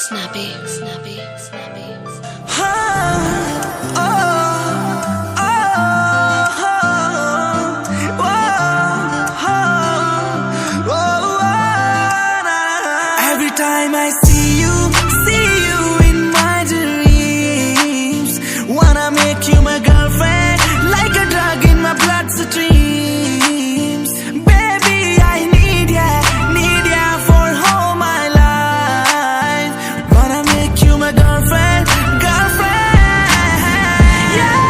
Snappy, snappy, snappy. Every time I see you in my dreams. Wanna make you my girlfriend, like a drug in my bloodstreams. Baby, I need ya for all my life. Wanna make you my girlfriend, yeah.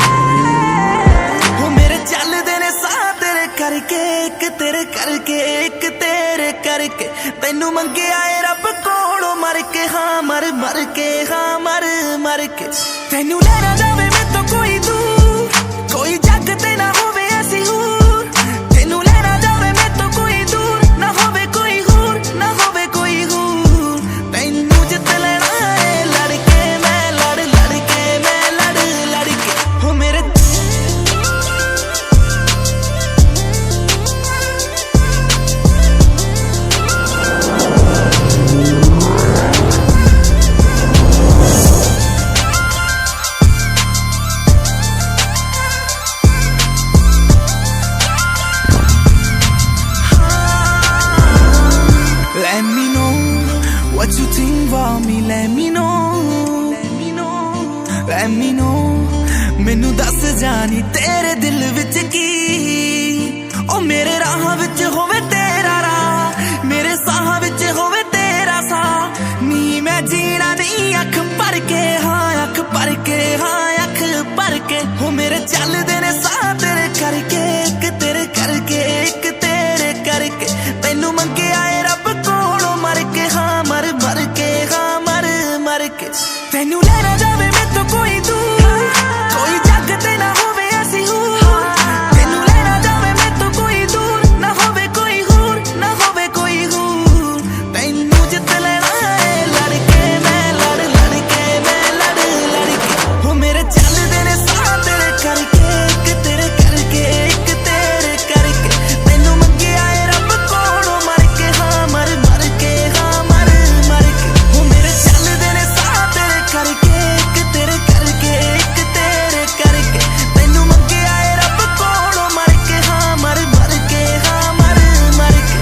वो मेरे चलदे ने साथ तेरे करके, एक तेरे करके, एक तेरे करके। तैनू मंगे आए रब कोलों मर के, हाँ मर मर के, हाँ मर मर के। तैनू लेना जावे मैं तो कोई दूर, कोई जग ते ना होवे ऐसी हूर। तैनू लेना जावे मैं तो कोई दूर, ना होवे कोई हूर, ना होवे कोई हूर। तैनू जित लेना है लड़के मैं, लड़ लड़के मैं, लड़ लड़के। हो मेरे Let me know what you think about me. Let me know, let me know, let me know. मैनू दस जानी तेरे दिल विच की। ओ मेरे राह विच होवे तेरा राह, मेरे साह विच होवे तेरा साह। नी मैं जीना नहीं अख भर के, हाँ अख भर के, हाँ अख भर के। हो मेरे चलदे ने साथ तेरे करके, एक तेरे करके, एक तेरे करके। तैनू मंगे आए रब कोलों मर के, हाँ मर मर के, हाँ मर मर के। तैनू लेना जावे मैं तो कोई दूर, कोई जग ते ना होवे ऐसी हूर। तैनू लेना जावे मैं तो कोई दूर, ना होवे कोई हूर, ना होवे कोई हूर। तैनू जित लेना है लड़के मैं, लड़ लड़के मैं, लड़ लड़के। हो मेरे चलदे ने साथ तेरे करके, एक तेरे करके, एक तेरे करके। तैनू मंगे आए रब कोलों मर के, हाँ मर मर के, हाँ मर मर के। हो मेरे चलदे ने साथ तेरे करके, एक तेरे करके, एक तेरे करके। तैनू मंगे आए रब कोलों मर के, हाँ मर मर के, हाँ मर मर के।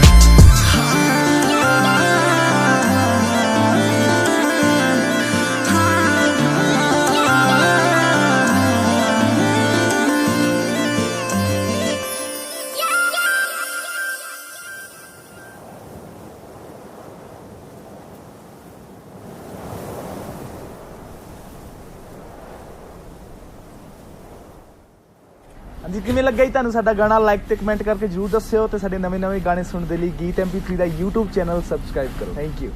ਹਾਂਜੀ ਕਿਵੇਂ ਲੱਗਾ ਜੀ ਤੁਹਾਨੂੰ ਸਾਡਾ ਗਾਣਾ? ਲਾਈਕ ਤੇ ਕਮੈਂਟ ਕਰਕੇ ਜਰੂਰ ਦੱਸਿਓ ਤੇ ਸਾਡੇ ਨਵੇਂ ਗਾਣੇ ਸੁਣਨ ਦੇ ਲਈ ਗੀਤ MP3 ਦਾ YouTube ਚੈਨਲ ਸਬਸਕ੍ਰਾਈਬ ਕਰੋ। Thank you.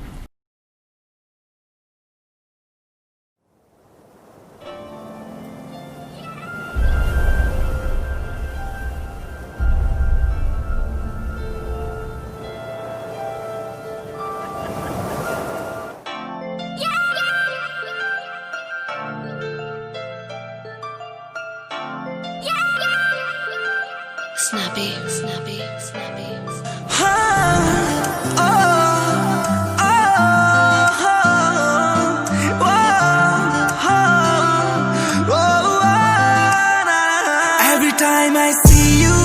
Snappy, snappy, snappy. Every time I see you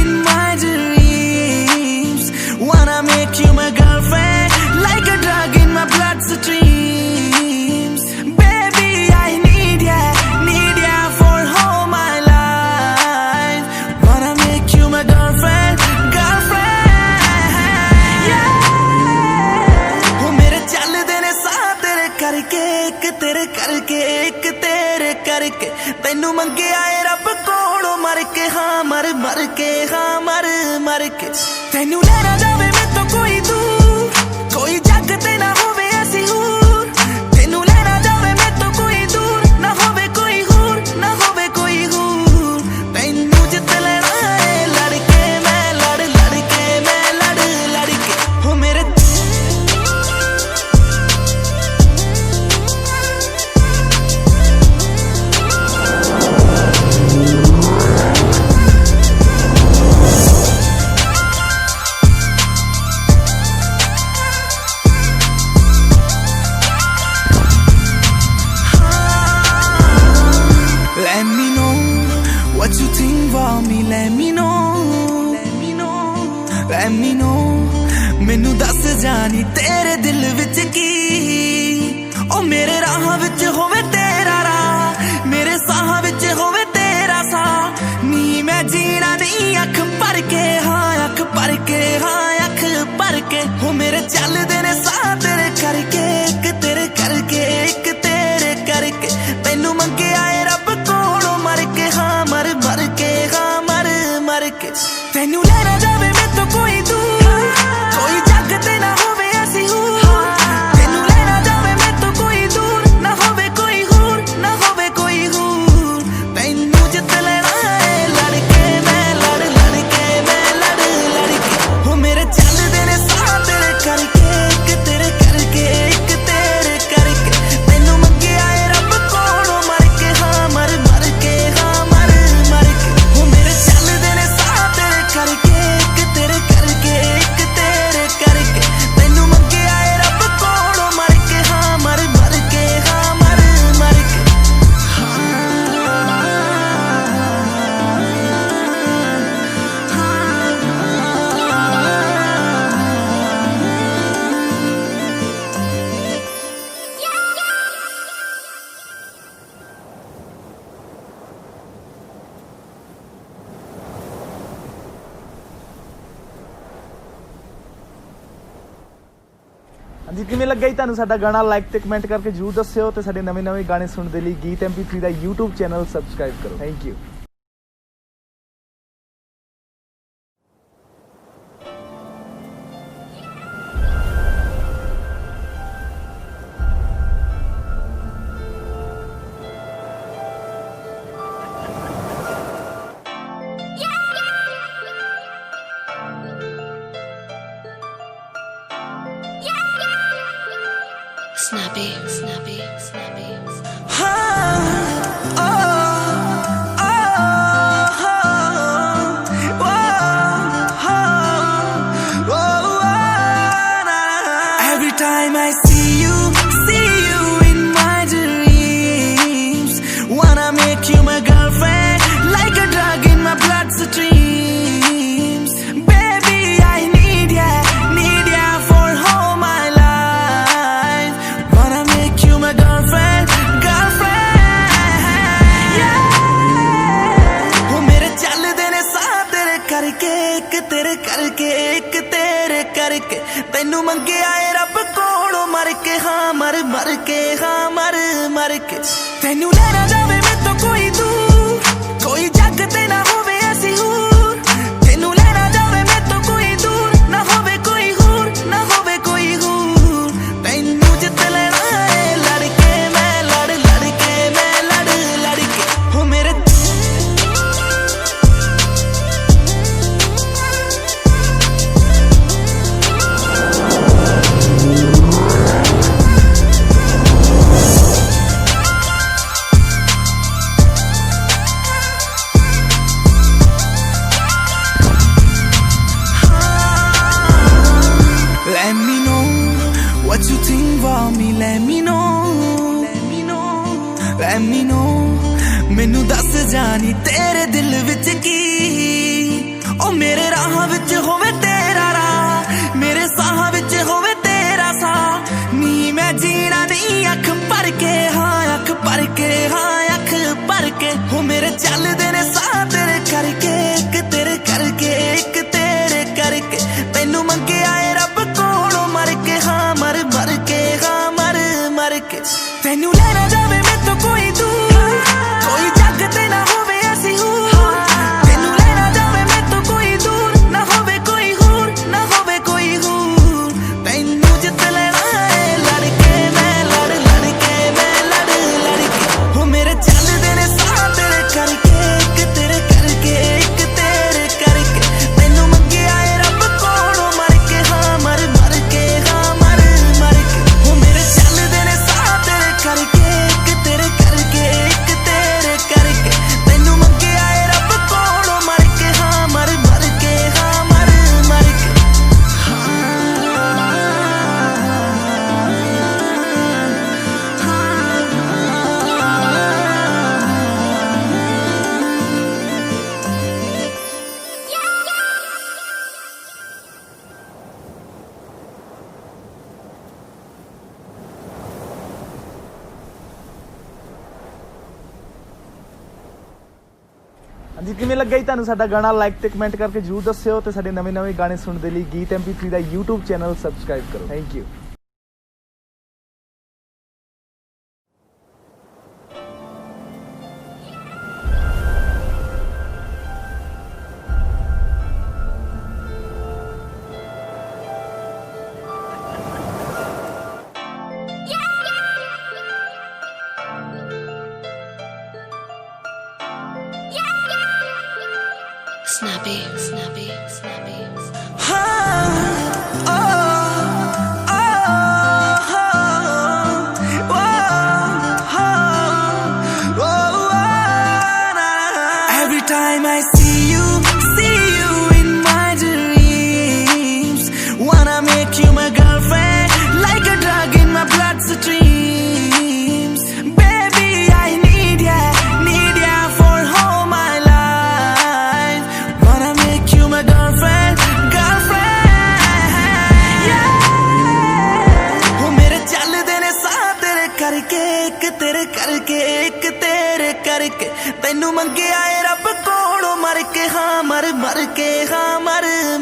in my dreams. Wanna make you my girlfriend, like a drug in my bloodstreams. Baby, I need ya for all my life. Wanna make you my girlfriend, yeah. वो मेरे चलदे ने साथ तेरे करके, एक तेरे करके, एक तेरे करके। तैनू मंगे आए रब कोलों मर के, हाँ मर मर के, हाँ मर मर के। तैनू लेना जावे मैं तो कोई दूर, कोई जग ते ना होवे ऐसी हूर। तैनू लेना जावे मैं तो कोई दूर, ना होवे कोई हूर, ना होवे कोई हूर। तैनू जित लेना है लड़के मैं, लड़ लड़के मैं, लड़ लड़के। हो मेरे what you think about me, let me know, let me know। मैनू दस जानी तेरे दिल विच की, ओ मेरे राह विच होवे तेरा राह, मेरे साह विच होवे तेरा साह। नी मैं जीना नहीं अख भर के, हाँ अख भर के, हाँ अख भर के। हो मेरे चलदे ने साह तेरे करके, एक तेरे करके, एक तेरे करके। तैनू मंगे आए रब कोलों मर के, हाँ मर मर के, हाँ मर मर के। तैनू लेना जावे मैं तो कोई दूर, कोई जग ते ना होवे ऐसी हूर। तैनू लेना जावे मैं तो कोई दूर, ना होवे कोई हूर, ना होवे कोई हूर। तैनू जित लेना है लड़के मैं लड़ लड़के, मैं लड़ लड़के। हो मेरे चलदे ने साह तेरे करके, एक तेरे करके, एक तेरे करके। तैनू मंगे आए रब कोलों मर के, हाँ मर मर के, हाँ मर मर के। हो मेरे चलदे ने साह तेरे करके, एक तेरे करके, एक तेरे करके। तैनू मंगे आए रब कोलों मर के, हाँ मर मर के, हाँ मर मर के। ਹਾਂਜੀ, ਕਿਵੇਂ ਲੱਗਾ ਜੀ ਤੁਹਾਨੂੰ ਸਾਡਾ ਗਾਣਾ? ਲਾਈਕ ਤੇ ਕਮੈਂਟ ਕਰਕੇ ਜਰੂਰ ਦੱਸਿਓ ਤੇ ਸਾਡੇ ਨਵੇਂ ਗਾਣੇ ਸੁਣਨ ਦੇ ਲਈ ਗੀਤ MP3 ਦਾ YouTube ਚੈਨਲ ਸਬਸਕ੍ਰਾਈਬ ਕਰੋ। Thank you. Snappy, snappy, snappy. Every time I see you in my dreams. Wanna make you my girlfriend, like a drug in my bloodstreams. Baby, I need ya for all my life. Wanna make you my girlfriend, girlfriend, yeah. हो मेरे चलदे ने साह तेरे करके, एक तेरे करके, एक तेरे करके। तैनू मंगे आए रब कोलों मर के, हाँ मर मर के, हाँ मर मर के। तैनू लेना जावे मैं तो कोई दूर, कोई जग ते ना होवे ऐसी हूर। तैनू लेना जावे मैं तो कोई दूर, ना होवे कोई हूर, ना होवे कोई हूर। तैनू जित लेना है लड़के मैं लड़ लड़के, मैं लड़ लड़के। हो मेरे let me know what you think about me, let me know, let me know। मैनू दस जानी तेरे दिल विच की, ओ मेरे राह विच होवे तेरा राह, मेरे साह विच होवे तेरा साह। नी मैं जीना नहीं अख भर के, हाँ अख भर के, हाँ अख भर के। हो मेरे चलदे ने साह तेरे करके, एक तेरे करके, एक तेरे करके। तैनू मंगे आए रब कोलों मर के, हाँ मर मर के, हाँ मर मर के। तैनू लेना जावे मैं तो कोई दूर, कोई जग ते ना होवे ऐसी हूर। तैनू लेना जावे मैं तो कोई दूर, ना होवे कोई हूर, ना होवे कोई हूर। तैनू जित लेना है लड़के मैं लड़ लड़के, मैं लड़ लड़के। हो मेरे चलदे ने साह तेरे करके, एक ਹਾਂਜੀ, ਕਿਵੇਂ ਲੱਗਾ ਜੀ ਤੁਹਾਨੂੰ ਸਾਡਾ ਗਾਣਾ? ਲਾਈਕ ਤੇ ਕਮੈਂਟ ਕਰਕੇ ਜਰੂਰ ਦੱਸਿਓ ਤੇ ਸਾਡੇ ਨਵੇਂ ਗਾਣੇ ਸੁਣਨ ਦੇ ਲਈ ਗੀਤ MP3 ਦਾ YouTube ਚੈਨਲ ਸਬਸਕ੍ਰਾਈਬ ਕਰੋ। Thank you. Snappy, snappy, snappy. Every time I see you in my dreams. Wanna make you my girlfriend, like a drug in my bloodstreams. Baby, I need ya for all my life. Wanna make you my girlfriend, yeah. Oh, mere chalde ne saah tere karke, ek tere karke, ek tere karke. Tenu mangiya hai ਰੱਬ ਕੋਲੋਂ ਮਰ ਕੇ, ਹਾਂ ਮਰ ਕੇ, ਹਾਂ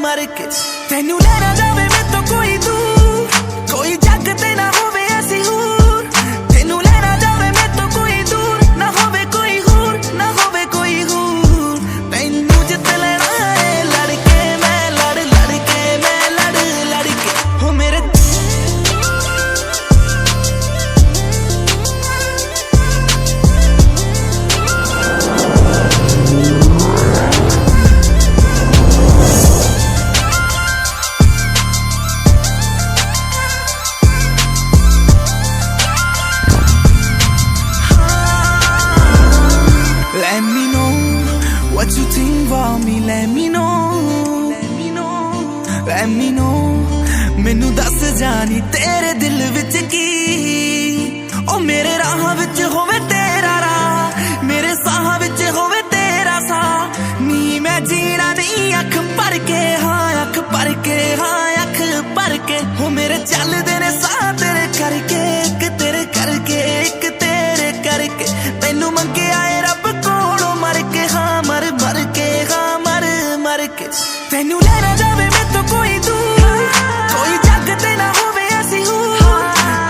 ਮਰ ਕੇ। ਤੈਨੂੰ ਲੈ ਨਾ ਜਾਵੇ ਮੈਥੋਂ ਕੋਈ ਦੂਰ, ਕੋਈ ਜੱਗ ਤੇ ਨਾ ਹੋਵੇ ਐਸੀ ਹੂਰ। ਤੈਨੂੰ ਲੈ ਨਾ ਜਾਵੇ ਮੈਥੋਂ ਕੋਈ ਦੂਰ, ਨਾ ਹੋਵੇ ਕੋਈ ਹੂਰ, ਨਾ ਹੋਵੇ ਕੋਈ ਹੂਰ। ਤੈਨੂੰ ਜਿੱਤ ਲੈਣਾ ਏ ਲੜ ਕੇ, ਮੈਂ ਲੜ ਕੇ, ਮੈਂ ਲੜ ਕੇ। ਹੋ ਮੇਰੇ Let me know what you think about me. Let me know, let me know. ਮੈਨੂੰ ਦੱਸ ਜਾਨੀ ਤੇਰੇ ਦਿਲ ਵਿੱਚ ਕੀ। ਉਹ ਮੇਰੇ ਰਾਹ ਵਿੱਚ ਹੋਵੇ ਤੇਰਾ ਰਾਹ, ਮੇਰੇ ਸਾਹ ਵਿੱਚ ਹੋਵੇ ਤੇਰਾ ਸਾਹ। ਨੀ ਮੈਂ ਜੀਣਾ ਨਹੀਂ ਅੱਖ ਭਰ ਕੇ, ਹਾਂ ਅੱਖ ਭਰ ਕੇ, ਹਾਂ ਅੱਖ ਭਰ ਕੇ। ਹੋ ਮੇਰੇ ਚੱਲਦੇ ਨੇ ਸਾਹ ਤੇਰੇ ਕਰਕੇ, ਇੱਕ ਤੇਰੇ ਕਰਕੇ, ਇੱਕ ਤੇਰੇ ਕਰਕੇ। ਤੈਨੂੰ ਮੰਗਿਆ ਏ ਰੱਬ ਕੋਲੋਂ ਮਰ ਕੇ, ਹਾਂ ਮਰ ਕੇ, ਹਾਂ ਮਰ ਕੇ। ਤੈਨੂੰ ਲੈ ਨਾ ਜਾਵੇ ਮੈਥੋਂ ਕੋਈ ਦੂਰ, ਕੋਈ ਜੱਗ ਤੇ ਨਾ ਹੋਵੇ ਐਸੀ ਹੂਰ।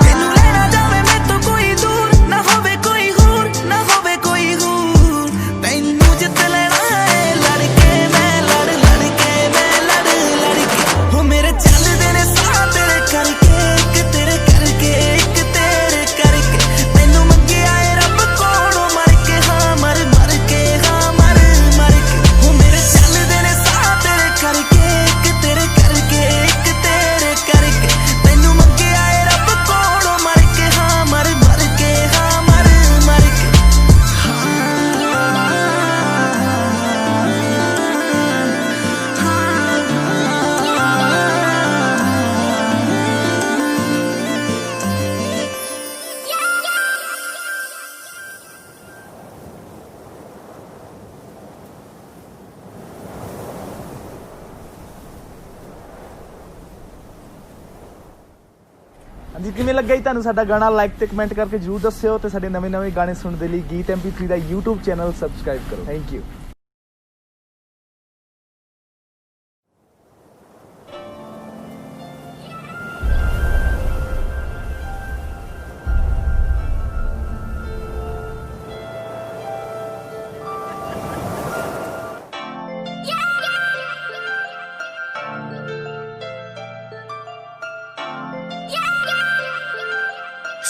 ਤੈਨੂੰ ਲੈ ਨਾ ਜਾਵੇ ਮੈਥੋਂ ਕੋਈ ਦੂਰ, ਨਾ ਹੋਵੇ ਕੋਈ ਹੂਰ, ਨਾ ਹੋਵੇ ਕੋਈ ਹੂਰ। ਤੈਨੂੰ ਜਿੱਤ ਲੈਣਾ ਏ ਲੜ ਕੇ, ਮੈਂ ਲੜ ਕੇ, ਮੈਂ ਲੜ ਕੇ। ਹੋ ਮੇਰੇ ਚੱਲਦੇ ਨੇ ਸਾਹ ਤੇਰੇ ਕਰਕੇ, ਇੱਕ ਤੇਰੇ ਕਰਕੇ, ਇੱਕ ਤੇਰੇ ਕਰਕੇ। ਤੈਨੂੰ ਮੰਗਿਆ ਏ ਰੱਬ ਕੋਲੋਂ ਮਰ ਕੇ, ਹਾਂ ਮਰ ਕੇ, ਹਾਂ ਮਰ ਕੇ। ਹੋ ਮੇਰੇ ਚੱਲਦੇ ਨੇ ਸਾਹ ਤੇਰੇ ਕਰਕੇ, ਇੱਕ ਤੇਰੇ ਕਰਕੇ, ਇੱਕ ਤੇਰੇ ਕਰਕੇ। ਤੈਨੂੰ ਮੰਗਿਆ ਏ ਰੱਬ ਕੋਲੋਂ ਮਰ ਕੇ, ਹਾਂ ਮਰ ਕੇ, ਹਾਂ ਮਰ ਕੇ। ਹਾਂਜੀ, ਕਿਵੇਂ ਲੱਗਾ ਜੀ ਤੁਹਾਨੂੰ ਸਾਡਾ ਗਾਣਾ? ਲਾਈਕ ਤੇ ਕਮੈਂਟ ਕਰਕੇ ਜਰੂਰ ਦੱਸਿਓ ਤੇ ਸਾਡੇ ਨਵੇਂ ਗਾਣੇ ਸੁਣਨ ਦੇ ਲਈ ਗੀਤ MP3 ਦਾ YouTube ਚੈਨਲ ਸਬਸਕ੍ਰਾਈਬ ਕਰੋ। Thank you.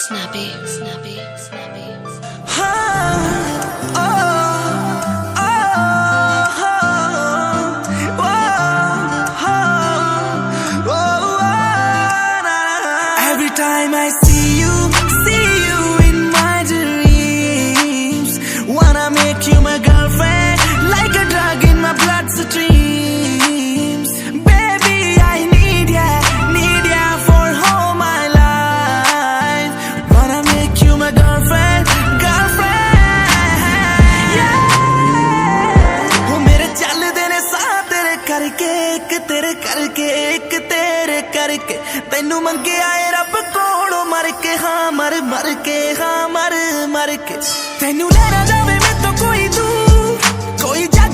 Snappy, snappy, snappy. Every time I see you in my dreams. Wanna make you my girlfriend, like a drug in my bloodstreams. Baby, I need ya for all my life. Wanna make you my girlfriend, yeah. Oh, mere chalde ne saah tere karke, ek tere karke, ek tere karke. Tenu mangiya ਏ ਰੱਬ ਕੋਲੋਂ ਮਰ ਕੇ, ਹਾਂ ਮਰ ਕੇ, ਹਾਂ ਮਰ ਕੇ। ਤੈਨੂੰ ਲੈ ਨਾ ਜਾਵੇ ਮੈਥੋਂ ਕੋਈ ਦੂਰ, ਕੋਈ ਜੱਗ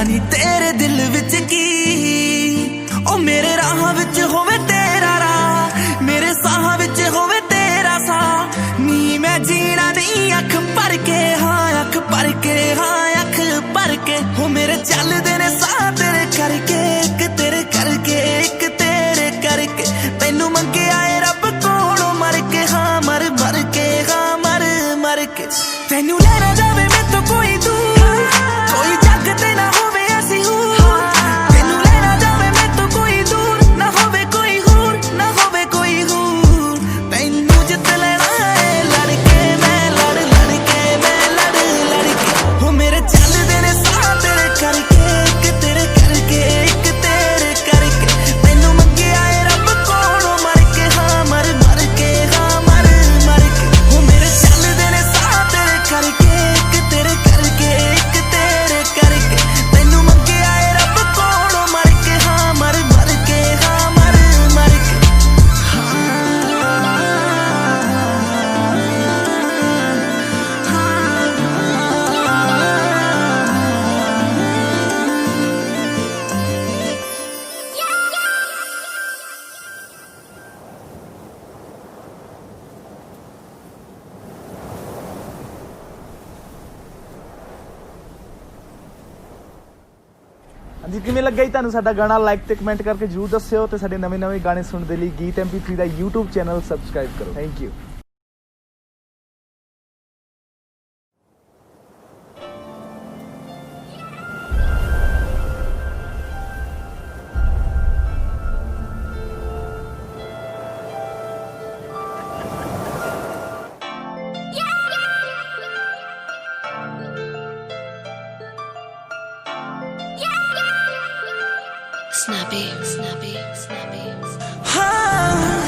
ਜਾਣੀ ਤੇਰੇ ਦਿਲ ਵਿੱਚ ਕੀ ਉਹ ਮੇਰੇ ਰਾਹਾਂ ਵਿੱਚ ਹੋਵੇ ਤੇਰਾ ਰਾਹ ਮੇਰੇ ਸਾਹਾਂ ਵਿੱਚ ਹੋਵੇ ਤੇਰਾ ਸਾਹ ਨੀ ਮੈਂ ਜੀਣਾ ਨਹੀਂ ਅੱਖ ਭਰ ਕੇ ਹਾਂ ਅੱਖ ਭਰ ਕੇ ਹਾਂ ਅੱਖ ਭਰ ਕੇ ਹੋ ਮੇਰੇ ਚੱਲਦੇ ਨੇ ਸਾਹ ਤੇਰੇ ਕਰਕੇ ਇੱਕ ਤੇਰੇ ਕਰਕੇ ਇੱਕ ਤੇਰੇ ਕਰਕੇ ਤੈਨੂੰ ਮੰਗਿਆ ਏ ਰੱਬ ਕੋਲੋਂ ਮਰ ਕੇ ਹਾਂ ਮਰ ਮਰ ਕੇ ਹਾਂ ਮਰ ਮਰ ਕੇ ਤੈਨੂੰ ਲੈ ਨਾ ਜਾਵੇ ਮੈਥੋਂ ਕੋਈ ਦੂਰ ਕੋਈ ਜੱਗ ਤੇ ਨਾ ਹੋਵੇ ਅਸੀਂ ਹੂਰ ਤੈਨੂੰ ਲੈ ਨਾ ਜਾਵੇ ਮੈਥੋਂ ਕੋਈ ਦੂਰ ਨਾ ਹੋਵੇ ਕੋਈ ਹੂਰ ਨਾ ਹੋਵੇ ਕੋਈ ਹੂਰ ਤੈਨੂੰ ਜਿੱਤ ਲੈਣਾ ਏ ਲੜ ਕੇ ਮੈਂ ਲੜ ਲੜ ਕੇ ਮੈਂ ਲੜ ਲੜ ਕੇ ਹੋ ਮੇਰੇ ਚੱਲਦੇ ਨੇ ਸਾਹ ਤੇਰੇ ਕਰਕੇ ਇੱਕ ਤੇਰੇ ਕਰਕੇ ਇੱਕ ਤੇਰੇ ਕਰਕੇ ਤੈਨੂੰ ਮੰਗਿਆ ਏ ਰੱਬ ਕੋਲੋਂ ਮਰ ਕੇ ਹਾਂ ਮਰ ਮਰ ਕੇ ਹਾਂ ਮਰ ਮਰ ਕੇ ਹੋ ਮੇਰੇ ਚੱਲਦੇ ਨੇ ਸਾਹ ਤੇਰੇ ਕਰਕੇ ਇੱਕ ਤੇਰੇ ਕਰਕੇ ਇੱਕ ਤੇਰੇ ਕਰਕੇ ਤੈਨੂੰ ਮੰਗਿਆ ਏ ਰੱਬ ਕੋਲੋਂ ਮਰ ਕੇ ਹਾਂ ਮਰ ਮਰ ਕੇ ਹਾਂ ਮਰ ਮਰ ਕੇ ਹਾਂਜੀ ਕਿਵੇਂ ਲੱਗਾ ਜੀ ਤੁਹਾਨੂੰ ਸਾਡਾ ਗਾਣਾ ਲਾਈਕ ਤੇ ਕਮੈਂਟ ਕਰਕੇ ਜਰੂਰ ਦੱਸਿਓ ਤੇ ਸਾਡੇ ਨਵੇਂ ਗਾਣੇ ਸੁਣਨ ਦੇ ਲਈ ਗੀਤ MP3 ਦਾ YouTube ਚੈਨਲ ਸਬਸਕ੍ਰਾਈਬ ਕਰੋ thank you Snappy, snappy, snappy. ਹਾਂ